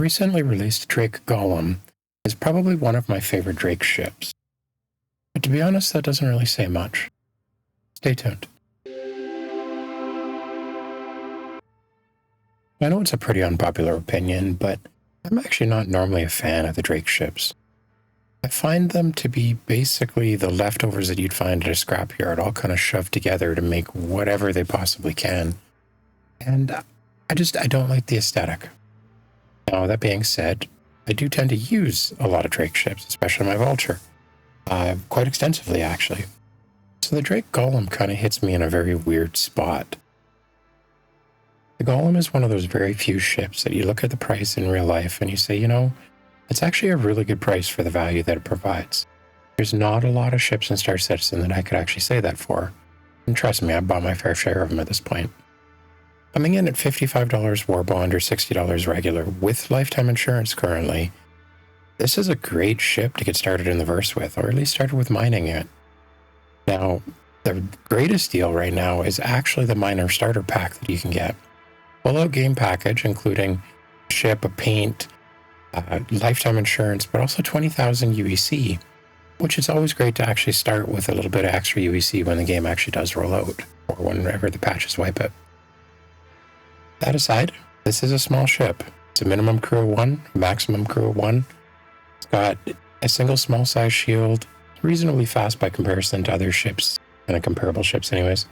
Recently released Drake Golem is probably one of my favorite Drake ships. But to be honest, that doesn't really say much. Stay tuned. I know it's a pretty unpopular opinion, but I'm actually not normally a fan of the Drake ships. I find them to be basically the leftovers that you'd find at a scrapyard, all kind of shoved together to make whatever they possibly can. And I don't like the aesthetic. Now, that being said, I do tend to use a lot of Drake ships, especially my Vulture. Quite extensively, actually. So the Drake Golem kind of hits me in a very weird spot. The Golem is one of those very few ships that you look at the price in real life and you say, you know, it's actually a really good price for the value that it provides. There's not a lot of ships in Star Citizen that I could actually say that for. And trust me, I've bought my fair share of them at this point. Coming in at $55 war bond or $60 regular with lifetime insurance currently, this is a great ship to get started in the verse with, or at least started with mining it. Now, the greatest deal right now is actually the miner starter pack that you can get. Full-out game package, including a ship, a paint, lifetime insurance, but also 20,000 UEC, which is always great to actually start with a little bit of extra UEC when the game actually does roll out, or whenever the patches wipe it. That aside, this is a small ship. It's a minimum crew of 1, a maximum crew of 1. It's got a single small size shield, reasonably fast by comparison to other ships, kind of comparable ships anyways.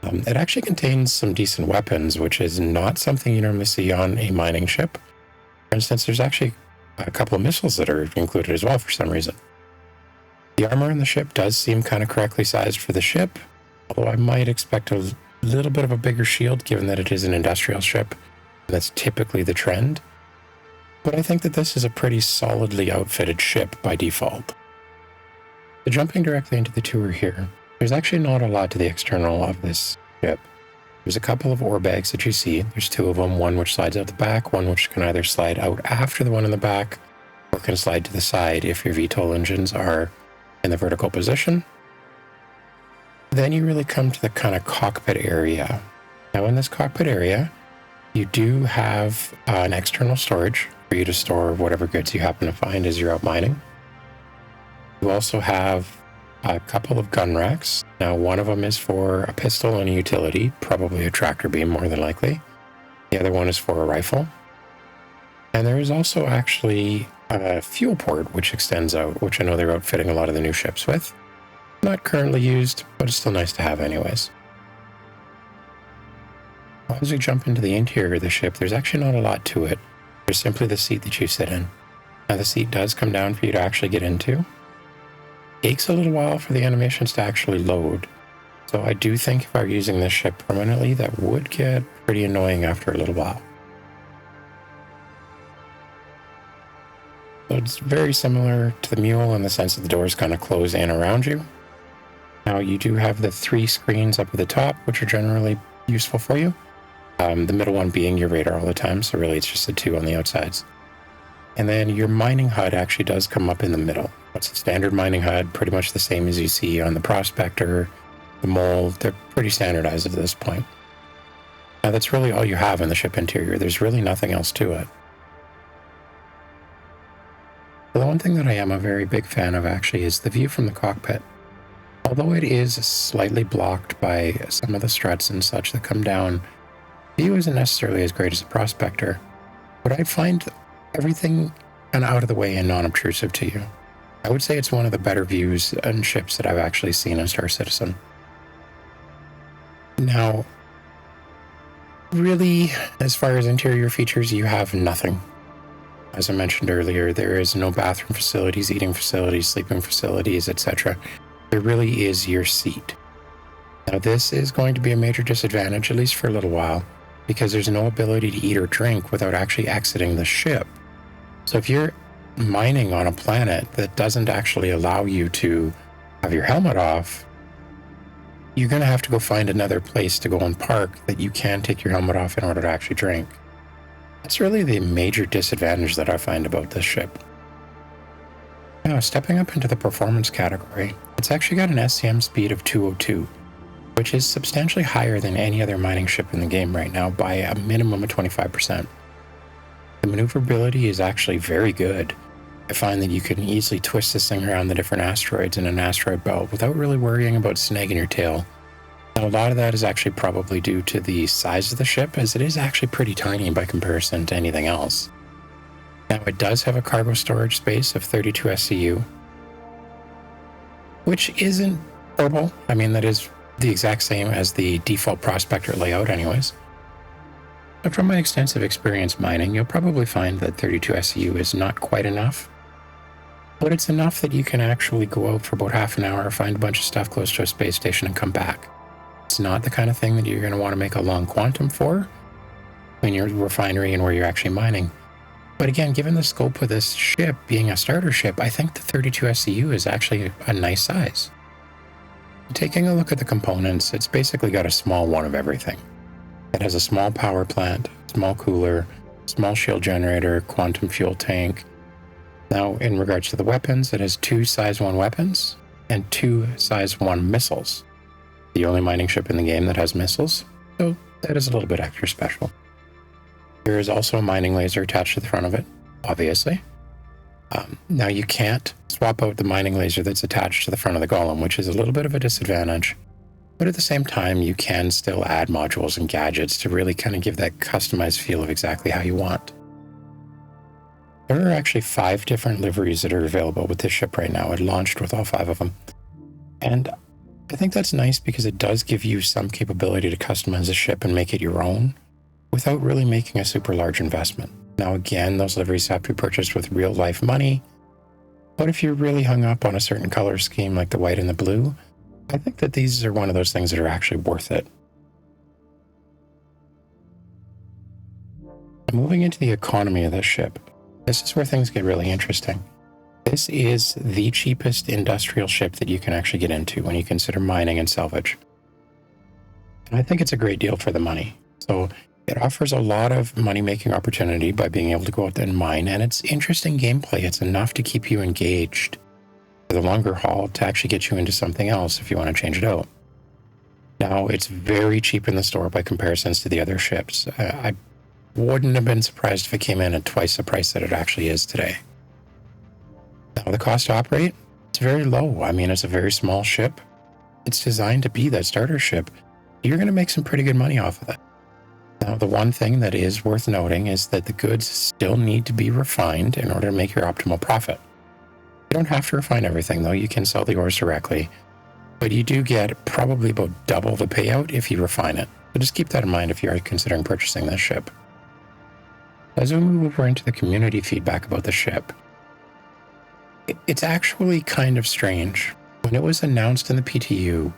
It actually contains some decent weapons, which is not something you normally see on a mining ship. For instance, there's actually a couple of missiles that are included as well for some reason. The armor in the ship does seem kind of correctly sized for the ship, although I might expect a little bit of a bigger shield given that it is an industrial ship. That's typically the trend. But I think that this is a pretty solidly outfitted ship by default. So jumping directly into the tour here, there's actually not a lot to the external of this ship. There's a couple of ore bags that you see. There's 2 of them, one which slides out the back, one which can either slide out after the one in the back, or can slide to the side if your VTOL engines are in the vertical position. Then you really come to the kind of cockpit area. Now in this cockpit area, you do have an external storage for you to store whatever goods you happen to find as you're out mining. You also have a couple of gun racks. Now one of them is for a pistol and a utility, probably a tractor beam more than likely. The other one is for a rifle. And there is also actually a fuel port which extends out, which I know they're outfitting a lot of the new ships with. Not currently used, but it's still nice to have anyways. As we jump into the interior of the ship, there's actually not a lot to it. There's simply the seat that you sit in. Now the seat does come down for you to actually get into. It takes a little while for the animations to actually load. So I do think if I were using this ship permanently, that would get pretty annoying after a little while. So it's very similar to the Mule in the sense that the doors kind of close in around you. Now you do have the 3 screens up at the top, which are generally useful for you. The middle one being your radar all the time, so really it's just the 2 on the outsides. And then your mining HUD actually does come up in the middle. It's a standard mining HUD, pretty much the same as you see on the Prospector, the Mole. They're pretty standardized at this point. Now that's really all you have in the ship interior. There's really nothing else to it. But the one thing that I am a very big fan of actually is the view from the cockpit. Although it is slightly blocked by some of the struts and such that come down, the view isn't necessarily as great as the Prospector, but I find everything kind of out of the way and non-obtrusive to you. I would say it's one of the better views and ships that I've actually seen in Star Citizen. Now, really, as far as interior features, you have nothing. As I mentioned earlier, there is no bathroom facilities, eating facilities, sleeping facilities, etc. There really is your seat. Now this is going to be a major disadvantage, at least for a little while, because there's no ability to eat or drink without actually exiting the ship. So if you're mining on a planet that doesn't actually allow you to have your helmet off, you're going to have to go find another place to go and park that you can take your helmet off in order to actually drink. That's really the major disadvantage that I find about this ship. Now, stepping up into the performance category, it's actually got an SCM speed of 202, which is substantially higher than any other mining ship in the game right now by a minimum of 25%. The maneuverability is actually very good. I find that you can easily twist this thing around the different asteroids in an asteroid belt without really worrying about snagging your tail. Now, a lot of that is actually probably due to the size of the ship, as it is actually pretty tiny by comparison to anything else. Now, it does have a cargo storage space of 32 SCU, which isn't horrible. I mean, that is the exact same as the default Prospector layout anyways. But from my extensive experience mining, you'll probably find that 32 SCU is not quite enough, but it's enough that you can actually go out for about half an hour, find a bunch of stuff close to a space station, and come back. It's not the kind of thing that you're going to want to make a long quantum for in your refinery and where you're actually mining. But again, given the scope of this ship being a starter ship, I think the 32 SCU is actually a nice size. Taking a look at the components, it's basically got a small one of everything. It has a small power plant, small cooler, small shield generator, quantum fuel tank. Now, in regards to the weapons, it has 2 size 1 weapons and 2 size 1 missiles. The only mining ship in the game that has missiles, so that is a little bit extra special. There is also a mining laser attached to the front of it, obviously. Now, you can't swap out the mining laser that's attached to the front of the Golem, which is a little bit of a disadvantage. But at the same time, you can still add modules and gadgets to really kind of give that customized feel of exactly how you want. There are actually 5 different liveries that are available with this ship right now. It launched with all 5 of them. And I think that's nice because it does give you some capability to customize a ship and make it your own without really making a super large investment. Now again, those liveries have to be purchased with real life money, but if you're really hung up on a certain color scheme like the white and the blue, I think that these are one of those things that are actually worth it. Moving into the economy of this ship, this is where things get really interesting. This is the cheapest industrial ship that you can actually get into when you consider mining and salvage. And I think it's a great deal for the money. So it offers a lot of money-making opportunity by being able to go out there and mine, and it's interesting gameplay. It's enough to keep you engaged for the longer haul to actually get you into something else if you want to change it out. Now, it's very cheap in the store by comparisons to the other ships. I wouldn't have been surprised if it came in at twice the price that it actually is today. Now, the cost to operate, it's very low. I mean, it's a very small ship. It's designed to be that starter ship. You're going to make some pretty good money off of it. Now, the one thing that is worth noting is that the goods still need to be refined in order to make your optimal profit. You don't have to refine everything, though. You can sell the ores directly, but you do get probably about double the payout if you refine it. So just keep that in mind if you are considering purchasing this ship. As we move over into the community feedback about the ship, it's actually kind of strange. When it was announced in the PTU,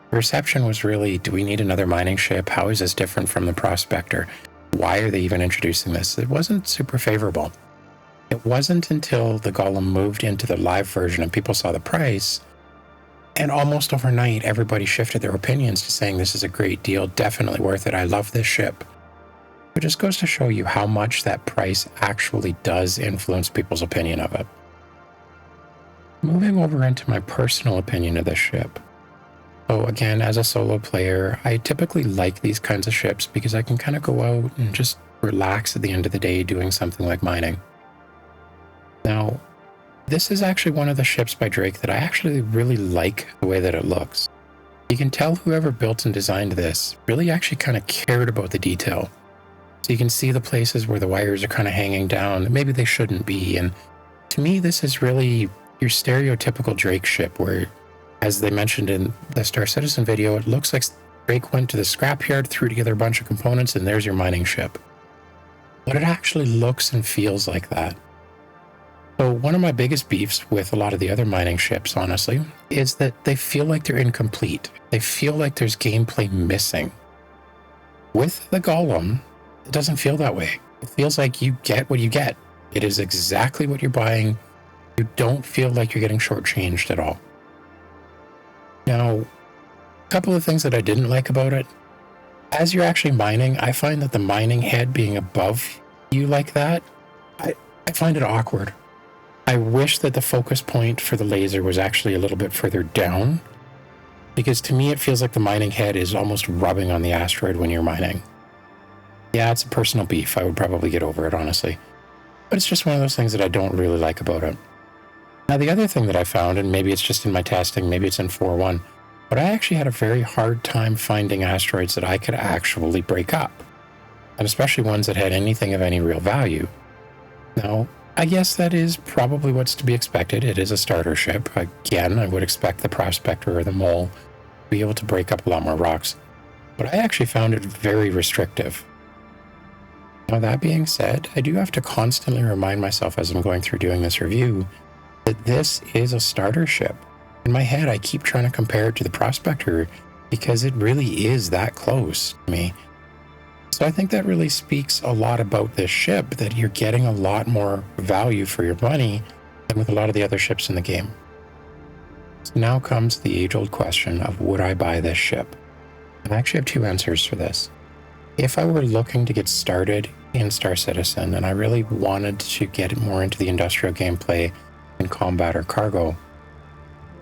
the reception was really, do we need another mining ship? How is this different from the Prospector? Why are they even introducing this? It wasn't super favorable. It wasn't until the Golem moved into the live version and people saw the price, and almost overnight, everybody shifted their opinions to saying this is a great deal, definitely worth it, I love this ship. It just goes to show you how much that price actually does influence people's opinion of it. Moving over into my personal opinion of this ship. So again, as a solo player, I typically like these kinds of ships because I can kind of go out and just relax at the end of the day doing something like mining. Now, this is actually one of the ships by Drake that I actually really like the way that it looks. You can tell whoever built and designed this really actually kind of cared about the detail. So you can see the places where the wires are kind of hanging down, maybe they shouldn't be. And to me, this is really your stereotypical Drake ship where, as they mentioned in the Star Citizen video, it looks like Drake went to the scrapyard, threw together a bunch of components, and there's your mining ship. But it actually looks and feels like that. So one of my biggest beefs with a lot of the other mining ships, honestly, is that they feel like they're incomplete. They feel like there's gameplay missing. With the Golem, it doesn't feel that way. It feels like you get what you get. It is exactly what you're buying. You don't feel like you're getting shortchanged at all. Now, a couple of things that I didn't like about it. As you're actually mining, I find that the mining head being above you like that, I find it awkward. I wish that the focus point for the laser was actually a little bit further down, because to me it feels like the mining head is almost rubbing on the asteroid when you're mining. Yeah, it's a personal beef. I would probably get over it, honestly. but it's just one of those things that I don't really like about it. Now, the other thing that I found, and maybe it's just in my testing, maybe it's in 4.1, but I actually had a very hard time finding asteroids that I could actually break up, and especially ones that had anything of any real value. Now, I guess that is probably what's to be expected. It is a starter ship. Again, I would expect the Prospector or the Mole to be able to break up a lot more rocks, but I actually found it very restrictive. Now, that being said, I do have to constantly remind myself as I'm going through doing this review that this is a starter ship. In my head, I keep trying to compare it to the Prospector because it really is that close to me. So I think that really speaks a lot about this ship, that you're getting a lot more value for your money than with a lot of the other ships in the game. So now comes the age-old question of, would I buy this ship? And I actually have two answers for this. If I were looking to get started in Star Citizen and I really wanted to get more into the industrial gameplay in combat or cargo,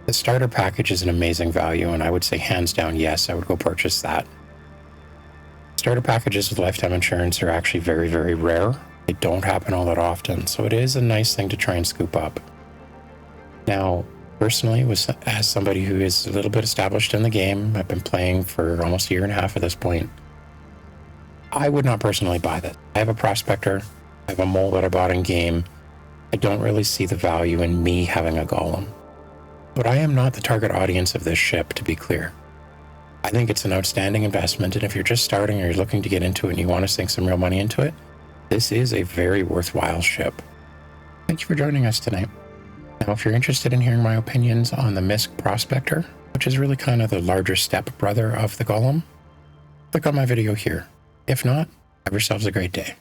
the starter package is an amazing value, and I would say hands down, yes, I would go purchase that. Starter packages with lifetime insurance are actually very, very rare. They don't happen all that often, so it is a nice thing to try and scoop up. Now, personally, as somebody who is a little bit established in the game, I've been playing for almost a year and a half at this point, I would not personally buy this. I have a Prospector, I have a Mole that I bought in game. I don't really see the value in me having a Golem. But I am not the target audience of this ship, to be clear. I think it's an outstanding investment, and if you're just starting or you're looking to get into it and you want to sink some real money into it, this is a very worthwhile ship. Thank you for joining us tonight. Now, if you're interested in hearing my opinions on the MISC Prospector, which is really kind of the larger stepbrother of the Golem, click on my video here. If not, have yourselves a great day.